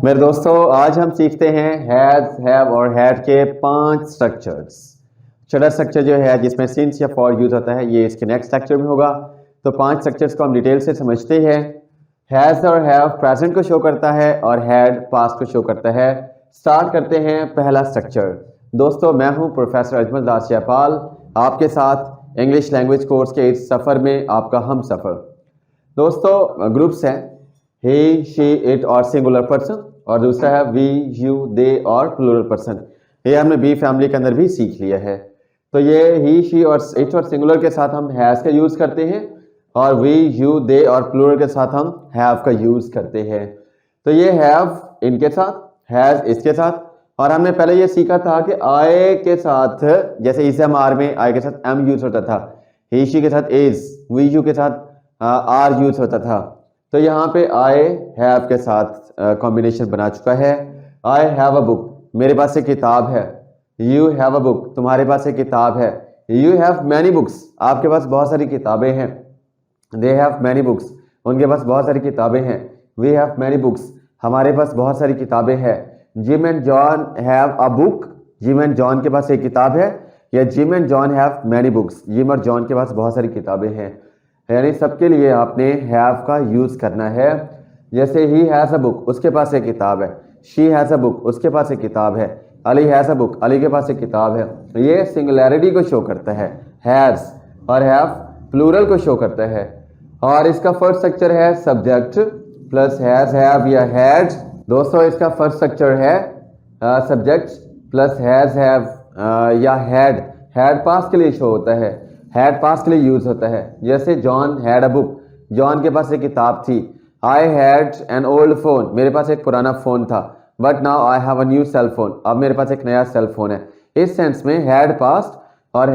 मेरे दोस्तों, आज हम सीखते हैं हैज, हैव और हैड के 5 स्ट्रक्चर्स। छठा स्ट्रक्चर जो है जिसमें सिंस या फॉर यूज होता है, ये इसके नेक्स्ट लेक्चर में होगा। तो 5 स्ट्रक्चर्स को हम डिटेल से समझते हैं। हैज और हैव प्रेजेंट को शो करता है और हैड पास्ट को शो करता है। स्टार्ट करते हैं पहला स्ट्रक्चर। दोस्तों, मैं हूं प्रोफेसर अजमल दास जयपाल, आपके साथ इंग्लिश लैंग्वेज कोर्स के इस सफ़र में आपका हम सफ़र। दोस्तों, ग्रुप्स हैं ही, शी, इट और सिंगुलर पर्सन, और दूसरा है वी, यू, दे और प्लूरल पर्सन। ये हमने बी फैमिली के अंदर भी सीख लिया है। तो ये ही, शी और इट और सिंगुलर के साथ हम हैज का यूज करते हैं, और वी, यू, दे और प्लूरल के साथ हम हैव का यूज करते हैं। तो ये हैव इनके साथ, हैज इसके साथ, और हमने पहले ये सीखा था कि आए के साथ, जैसे इस एम आर में आए के साथ एम यूज होता था, ही, शी के साथ इज, वी, यू के साथ आर यूज होता था। तो यहाँ पे आई हैव के साथ कॉम्बिनेशन बना चुका है। आई हैव अ बुक, मेरे पास एक किताब है। यू हैव अ बुक, तुम्हारे पास एक किताब है। यू हैव मैनी बुक्स, आपके पास बहुत सारी किताबें हैं। दे हैव मैनी बुक्स, उनके पास बहुत सारी किताबें हैं। वी हैव मैनी बुक्स, हमारे पास बहुत सारी किताबें हैं। Gym and John have a book, gym and John के पास एक किताब है। या gym and John have many books, gym और जॉन के पास बहुत सारी किताबें हैं। यानी सबके लिए आपने हैव का यूज करना है। जैसे ही हैज अ बुक, उसके पास एक किताब है। शी हैज अ बुक, उसके पास एक किताब है। Ali has a book, Ali के पास एक किताब है। ये सिंगुलैरिटी को शो करता है हैज, और हैव प्लूरल को शो करता है। और इसका फर्स्ट स्ट्रक्चर है सब्जेक्ट प्लस हैज, हैव या हैड। दोस्तों, इसका फर्स्ट स्ट्रक्चर है सब्जेक्ट प्लस हैज, हैव या हैड। हैड पास्ट के लिए शो होता है, हैड पास्ट के लिए यूज होता है। जैसे John had a book, John के पास एक किताब थी। I had an old phone, मेरे पास एक पुराना फोन था। But now I have a new cell phone, अब मेरे पास एक नया सेल फोन है। इस सेंस में हैड पास्ट और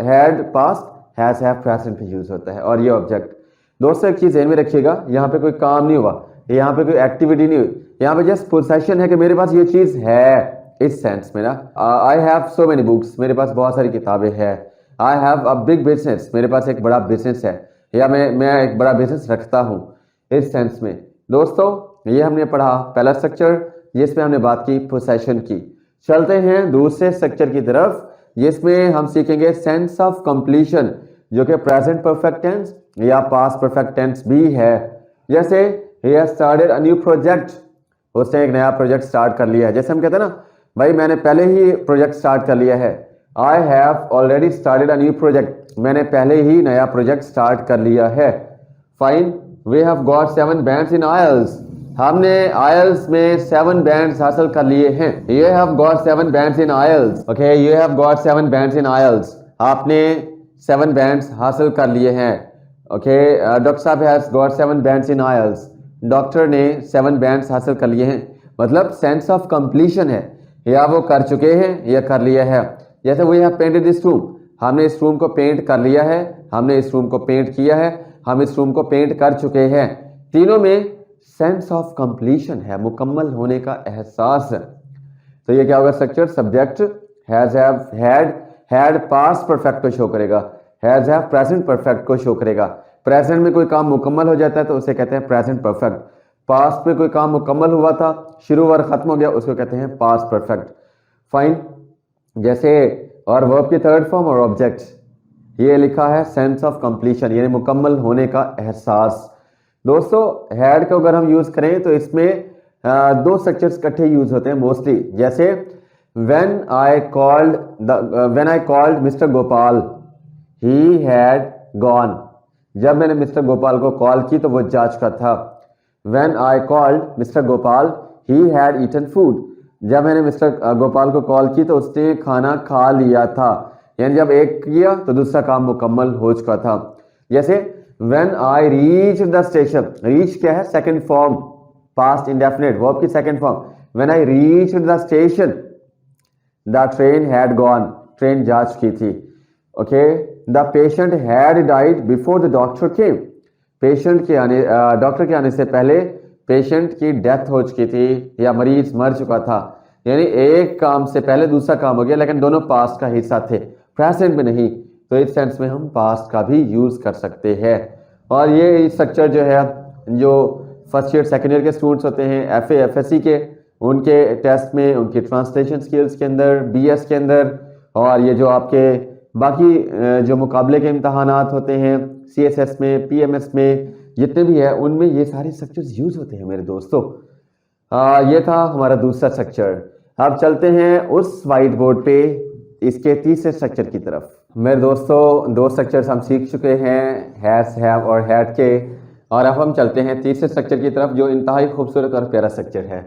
had passed, has have present में यूज होता है। और ये ऑब्जेक्ट, दोस्तों एक चीज ध्यान में रखिएगा, यहाँ पे कोई काम नहीं हुआ, यहाँ पे कोई एक्टिविटी नहीं हुई, यहाँ पे जस्ट पोजेशन है कि मेरे पास ये चीज है। इस सेंस में ना, I have so many books, मेरे पास बहुत सारी किताबें हैं। आई हैव अ बिग बिजनेस, मेरे पास एक बड़ा बिजनेस है, या मैं एक बड़ा बिजनेस रखता हूँ। इस सेंस में दोस्तों, ये हमने पढ़ा पहला स्ट्रक्चर, जिसमें हमने बात की पोसेशन की। चलते हैं दूसरे स्ट्रक्चर की तरफ, जिसमें हम सीखेंगे सेंस ऑफ कंप्लीशन, जो कि प्रेजेंट परफेक्ट टेंस या पास्ट परफेक्ट टेंस भी है। जैसे he has started a new project, उसने एक नया प्रोजेक्ट स्टार्ट कर लिया है। जैसे हम कहते हैं ना, भाई मैंने पहले ही प्रोजेक्ट स्टार्ट कर लिया है। I have already started a new project, मैंने पहले ही नया प्रोजेक्ट स्टार्ट कर लिया है। Fine, we have got 7 bands in IELTS, हमने आयल्स में 7 बैंड्स हासिल कर लिए हैं। You have got 7 bands in IELTS, okay, you have got 7 bands in IELTS, आपने 7 बैंड्स हासिल कर लिए हैं। ओके, डॉक्टर साहब has got 7 bands in IELTS, doctor ने 7 बैंड्स हासिल कर लिए हैं। मतलब सेंस ऑफ कंप्लीशन है, या वो कर चुके हैं या कर लिया है। जैसे we have painted this room, हमने इस रूम को पेंट कर लिया है, हमने इस रूम को पेंट किया है, हम इस रूम को पेंट कर चुके हैं। तीनों में सेंस ऑफ कंप्लीशन है, मुकम्मल होने का एहसास है। तो ये क्या होगा structure, subject has, have, had passed perfect को शो करेगा, हैज हैव प्रेजेंट परफेक्ट को शो करेगा। प्रेजेंट में कोई काम मुकम्मल हो जाता है तो उसे कहते हैं प्रेजेंट परफेक्ट। पास्ट में कोई काम मुकम्मल हुआ था, शुरू और खत्म हो गया, उसको कहते हैं पास्ट परफेक्ट। फाइन, जैसे और वर्ब की थर्ड फॉर्म और ऑब्जेक्ट, ये लिखा है सेंस ऑफ कंप्लीशन, यानी मुकम्मल होने का एहसास। दोस्तों, हैड को अगर हम यूज करें तो इसमें 2 स्ट्रक्चर्स इकट्ठे यूज होते हैं मोस्टली। जैसे when I called mister Gopal, he had gone, जब मैंने मिस्टर गोपाल को कॉल की तो वो जा चुका था। When I called mister Gopal, he had eaten food, जब मैंने मिस्टर गोपाल को कॉल की तो उसने खाना खा लिया था। यानी जब एक किया तो दूसरा काम मुकम्मल हो चुका था। जैसे when I reach the station, reach क्या है, second form, past indefinite, verb की second form. When I reach the station, the train had gone, train जा चुकी थी। Okay, the patient had died before the doctor came, patient के आने, doctor के आने से पहले पेशेंट की डेथ हो चुकी थी या मरीज मर चुका था। यानी एक काम से पहले दूसरा काम हो गया, लेकिन दोनों पास्ट का हिस्सा थे, प्रेजेंट में नहीं। तो इस सेंस में हम पास्ट का भी यूज कर सकते हैं। और ये स्ट्रक्चर जो है, जो फर्स्ट ईयर सेकेंड ईयर के स्टूडेंट्स होते हैं FA FSC के, उनके टेस्ट में उनकी ट्रांसलेशन स्किल्स के अंदर, BS के अंदर, और ये जो आपके बाकी जो मुकाबले के इम्तहानात होते हैं CSS में, PMS में, जितने भी है उनमें ये सारे स्ट्रक्चर्स यूज होते हैं मेरे दोस्तों। ये था हमारा दूसरा स्ट्रक्चर। अब चलते हैं उस वाइट बोर्ड पे इसके तीसरे स्ट्रक्चर की तरफ। मेरे दोस्तों 2 स्ट्रक्चर्स हम सीख चुके हैं, हैज, हैव और हैड के, और अब हम चलते हैं तीसरे स्ट्रक्चर की तरफ जो इंतहाई खूबसूरत और प्यारा स्ट्रक्चर है।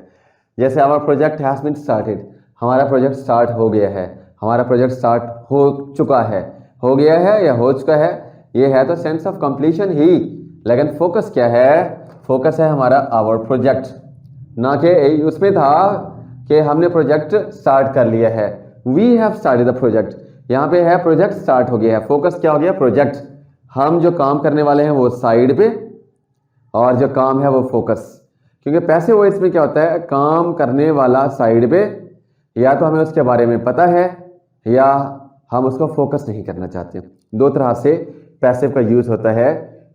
जैसे हमारा प्रोजेक्ट हैज बीन स्टार्टेड, हमारा प्रोजेक्ट स्टार्ट हो गया है, हमारा प्रोजेक्ट स्टार्ट हो चुका है, हो गया है या हो चुका है, ये है तो सेंस ऑफ कंप्लीशन ही, लेकिन फोकस क्या है? फोकस है हमारा आवर प्रोजेक्ट, ना कि उसमें था कि हमने प्रोजेक्ट स्टार्ट कर लिया है। We have started the project, यहाँ पे है प्रोजेक्ट स्टार्ट हो गया है, फोकस क्या हो गया? प्रोजेक्ट। हम जो काम करने वाले हैं वो साइड पे, और जो काम है वो फोकस, क्योंकि पैसे वो इसमें क्या होता है, काम करने वाला साइड पे, या तो हमें उसके बारे में पता है या हम उसको फोकस नहीं करना चाहते। 2 तरह से पैसिव का यूज होता है,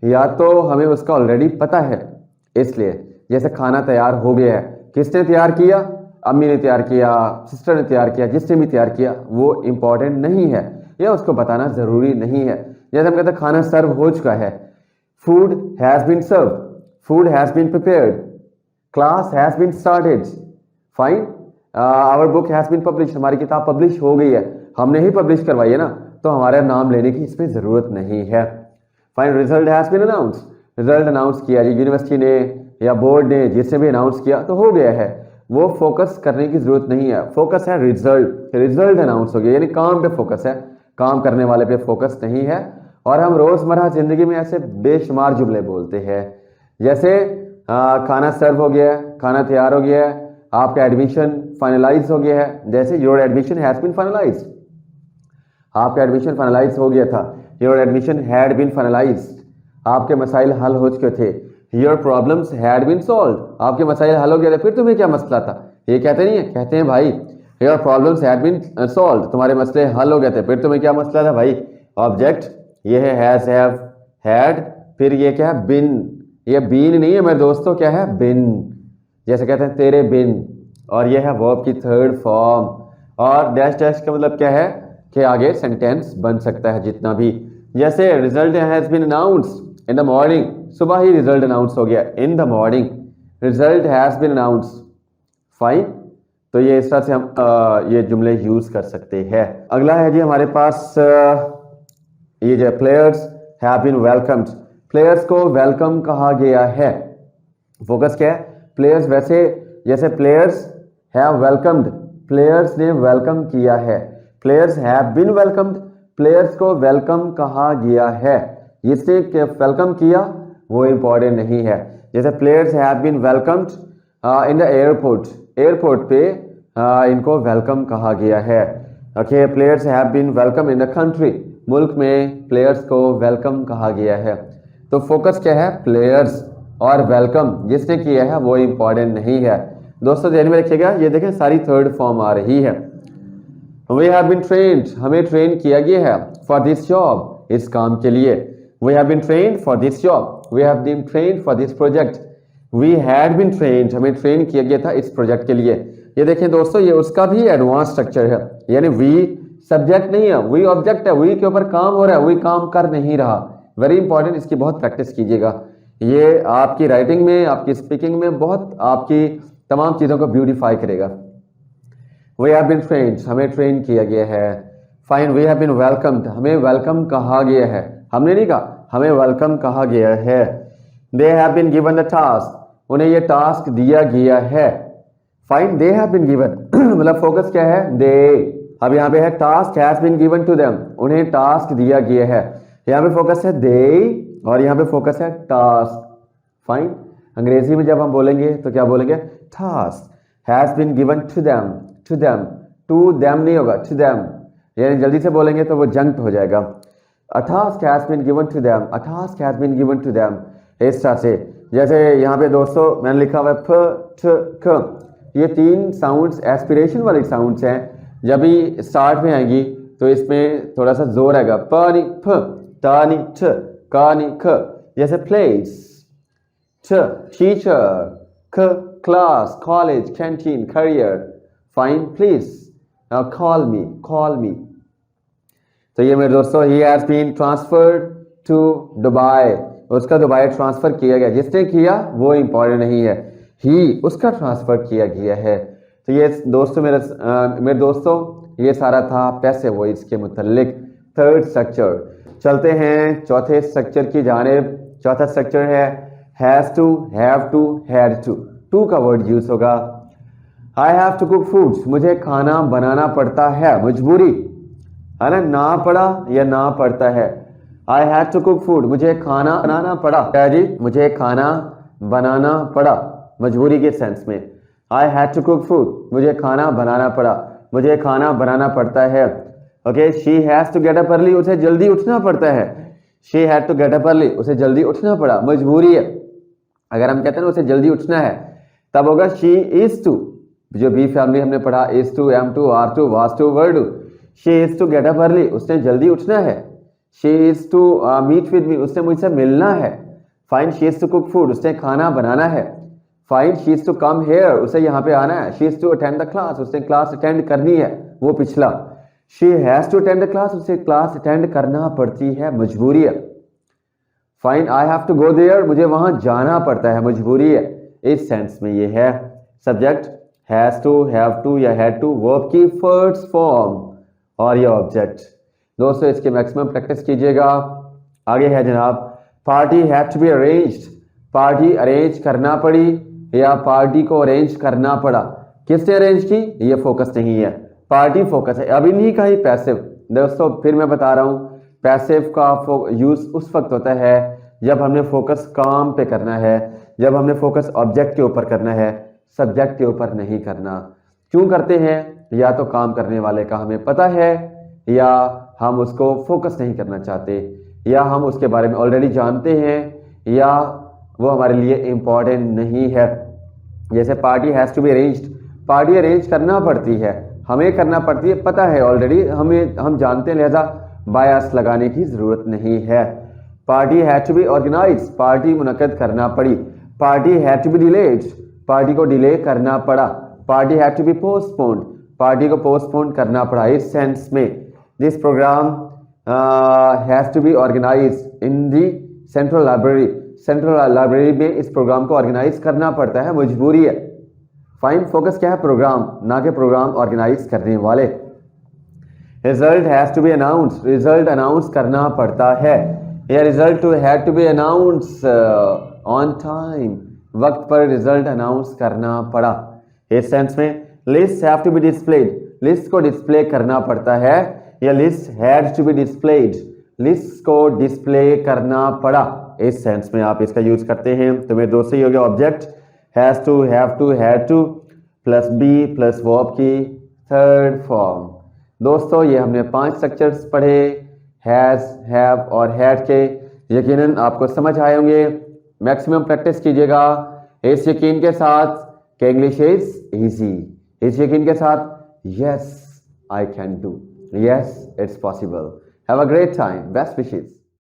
या तो हमें उसका ऑलरेडी पता है, इसलिए जैसे खाना तैयार हो गया है, किसने तैयार किया? अम्मी ने तैयार किया, सिस्टर ने तैयार किया, जिसने भी तैयार किया वो इम्पॉर्टेंट नहीं है या उसको बताना जरूरी नहीं है। जैसे हम कहते हैं खाना सर्व हो चुका है, food has been serve, food has been prepared, class has been started, fine, our book has been publish, हमारी किताब पब्लिश हो गई है, हमने ही पब्लिश करवाई है ना, तो हमारा नाम लेने की इसमें जरूरत नहीं है। Fine, result has been announce, result announce किया जी यूनिवर्सिटी ने या बोर्ड ने, जिसने भी अनाउंस किया तो हो गया है, वो फोकस करने की जरूरत नहीं है। फोकस है रिजल्ट, रिजल्ट अनाउंस हो गया, यानी काम पे फोकस है, काम करने वाले पे फोकस नहीं है। और हम रोजमर्रा जिंदगी में ऐसे बेशुमार जुमले बोलते हैं, जैसे खाना सर्व हो गया है, खाना तैयार हो गया है, आपका एडमिशन फाइनलाइज हो गया है, जैसे your admission has been finalise, आपका एडमिशन फाइनलाइज हो गया था, your admission had been finalise, आपके मसाइल हल हो चुके थे, your problems had been solved, आपके मसाइल हल हो गए थे, फिर तुम्हें क्या मसला था? ये कहते नहीं है, कहते हैं भाई your problems had been solved, तुम्हारे मसले हल हो गए थे, फिर तुम्हें क्या मसला था भाई? ऑब्जेक्ट ये है हैज, हैव, हैड, फिर ये क्या है? बिन, ये बीन नहीं है मेरे दोस्तों, क्या है? बिन, जैसे कहते हैं तेरे बिन, और ये है वर्ब की थर्ड फॉर्म, और डैश डैश का मतलब क्या है कि आगे सेंटेंस बन सकता है जितना भी। जैसे result has been announced in the morning, सुबह ही रिजल्ट अनाउंस हो गया, in the morning result has been announced, fine. तो ये इस तरह से हम ये जुमले यूज कर सकते हैं। अगला है जी हमारे पास ये जो players have been welcomed, players को वेलकम कहा गया है, फोकस क्या है? प्लेयर्स, वैसे जैसे प्लेयर्स हैव वेलकम्ड, प्लेयर्स ने वेलकम किया है, players have been welcomed, players को वेलकम कहा गया है, जिसने वेलकम किया वो इंपॉर्टेंट नहीं है। जैसे players have been welcomed in the airport, airport पे इनको वेलकम कहा गया है। Okay, players have been welcome in the country, मुल्क में प्लेयर्स को वेलकम कहा गया है। तो फोकस क्या है? प्लेयर्स, और वेलकम जिसने किया है वो इंपॉर्टेंट नहीं है। दोस्तों ध्यान में रखिएगा, ये देखें सारी थर्ड फॉर्म आ रही है। वी हैव बीन ट्रेन्ड, हमें ट्रेन किया गया है, फॉर दिस जॉब, इस काम के लिए। We have been trained for this job, we have been trained for this project, we had been trained, हमें ट्रेन किया गया था इस प्रोजेक्ट के लिए। ये देखें दोस्तों, ये उसका भी एडवांस स्ट्रक्चर है, यानी वी सब्जेक्ट नहीं है, वी ऑब्जेक्ट है, वी के ऊपर काम हो रहा है, वी काम कर नहीं रहा। वेरी इंपॉर्टेंट, इसकी बहुत प्रैक्टिस कीजिएगा, ये आपकी राइटिंग में, आपकी स्पीकिंग में बहुत आपकी तमाम चीज़ों को ब्यूटिफाई करेगा। वी हैव बीन ट्रेन्ड, हमें ट्रेन किया गया है। Fine, we have been welcomed, हमें वेलकम कहा गया है, हमने नहीं कहा, हमें वेलकम कहा गया है। They have been given the task, उन्हें ये टास्क दिया गया है। Fine, they have been given मतलब फोकस क्या है? दे। अब यहाँ पे है task has been given to them, उन्हें टास्क दिया गया है, यहाँ पे फोकस है दे और यहाँ पे फोकस है टास्क। फाइन, अंग्रेजी में जब हम बोलेंगे तो क्या बोलेंगे? Task has been given to them, to them, to them नहीं होगा, टू देम, यानी जल्दी से बोलेंगे तो वो जंक्ट हो जाएगा। A task has been given to them, a task has been given to them, इस तरह से। जैसे यहाँ पे दोस्तों मैंने लिखा हुआ है फ, ठ, क, ये 3 साउंड्स एस्पिरेशन वाले साउंड्स हैं, जब भी स्टार्ट में आएंगी तो इसमें थोड़ा सा जोर आएगा, प नी फ, ता नी ठ, का नी ख। जैसे place, T, teacher. C, class, college, canteen, career. Fine, please. Now call me, call me. तो ये मेरे दोस्तों he has been transferred to Dubai. उसका दुबई ट्रांसफर किया गया, जिसने किया वो इंपॉर्टेंट नहीं है, ही उसका ट्रांसफर किया गया है। तो ये दोस्तों मेरे दोस्तों ये सारा था पैसिव वॉइस के मुतालिक थर्ड स्ट्रक्चर। चलते हैं चौथे स्ट्रक्चर की जानिब। चौथा स्ट्रक्चर है has to, have to, had to. To का वर्ड यूज होगा। I have to cook foods, मुझे खाना बनाना पड़ता है, मजबूरी है ना पड़ा या ना पड़ता है। I had to cook food, मुझे खाना बनाना पड़ा, क्या जी, मुझे खाना बनाना पड़ा, मजबूरी के सेंस में। I had to cook food, मुझे खाना बनाना पड़ा, मुझे खाना बनाना पड़ता है। Okay, she has to get up early, उसे जल्दी उठना पड़ता है। She had to get up early, उसे जल्दी उठना पड़ा, मजबूरी है। अगर हम कहते हैं ना उसे जल्दी उठना है, तब होगा शी इज टू। जो बी फैमिली हमने पढ़ा, is to, am to, are to, was to, were to. She is to get up early, उसने जल्दी उठना है। She is to meet with me, उसने मुझसे मिलना है। Fine, she is to cook food, उसने खाना बनाना है। Fine, she is to come here, उसे यहाँ पे आना है। She is to attend the class, उसने क्लास अटेंड करनी है, वो पिछला। She has to attend the class, उसे क्लास अटेंड करना पड़ती है, मजबूरी है। Fine, I have to go there, मुझे वहां जाना पड़ता है, मजबूरी है। इस सेंस में ये है subject has to, have to या हैड टू, वर्ब की फर्स्ट फॉर्म और ये ऑब्जेक्ट। दोस्तों इसकी मैक्सिमम प्रैक्टिस कीजिएगा। आगे है जनाब, party had to be arranged, party arrange करना पड़ी या पार्टी को अरेंज करना पड़ा। किसने अरेंज की, ये फोकस नहीं है, पार्टी फोकस है। अब इन्हीं का ही पैसिव। दोस्तों फिर मैं बता रहा हूँ, पैसिव का यूज उस वक्त होता है जब हमने फोकस काम पे करना है, जब हमने फोकस ऑब्जेक्ट के ऊपर करना है, सब्जेक्ट के ऊपर नहीं करना। क्यों करते हैं, या तो काम करने वाले का हमें पता है, या हम उसको फोकस नहीं करना चाहते, या हम उसके बारे में ऑलरेडी जानते हैं, या वो हमारे लिए इम्पॉर्टेंट नहीं है। जैसे party has to be arranged, party arrange करना पड़ती है, हमें करना पड़ती है, पता है ऑलरेडी, हम जानते हैं, लिहाजा बायस लगाने की ज़रूरत नहीं है। Party had to be organise, party मुनक्कद करना पड़ी। Party had to be delayed, party को डिले करना पड़ा। Party had to be postponed, party को पोस्टपोन करना पड़ा। इस सेंस में this programme has to be organise in the central library, central library में इस प्रोग्राम को ऑर्गेनाइज करना पड़ता है, मजबूरी है। फाइन, फोकस क्या है, प्रोग्राम, ना कि प्रोग्राम ऑर्गेनाइज करने वाले। Result has to be announce, result announce करना पड़ता है, या result to had to be announce on time, वक्त पर रिजल्ट अनाउंस करना पड़ा। इस सेंस में list have to be displayed, list को डिस्प्ले करना पड़ता है, या list had to be displayed, list को डिस्प्ले करना पड़ा। इस सेंस में आप इसका यूज करते हैं। तो मेरे दोस्तों ये हो गया object has to, have to, had to plus be plus verb की थर्ड फॉर्म। दोस्तों ये हमने 5 स्ट्रक्चर्स पढ़े हैज, हैव और हैड के। यकीनन आपको समझ आए होंगे। मैक्सिमम प्रैक्टिस कीजिएगा इस यकीन के साथ कि इंग्लिश इज इजी, इस यकीन के साथ yes I can do, yes it's possible. Have a great time, best wishes.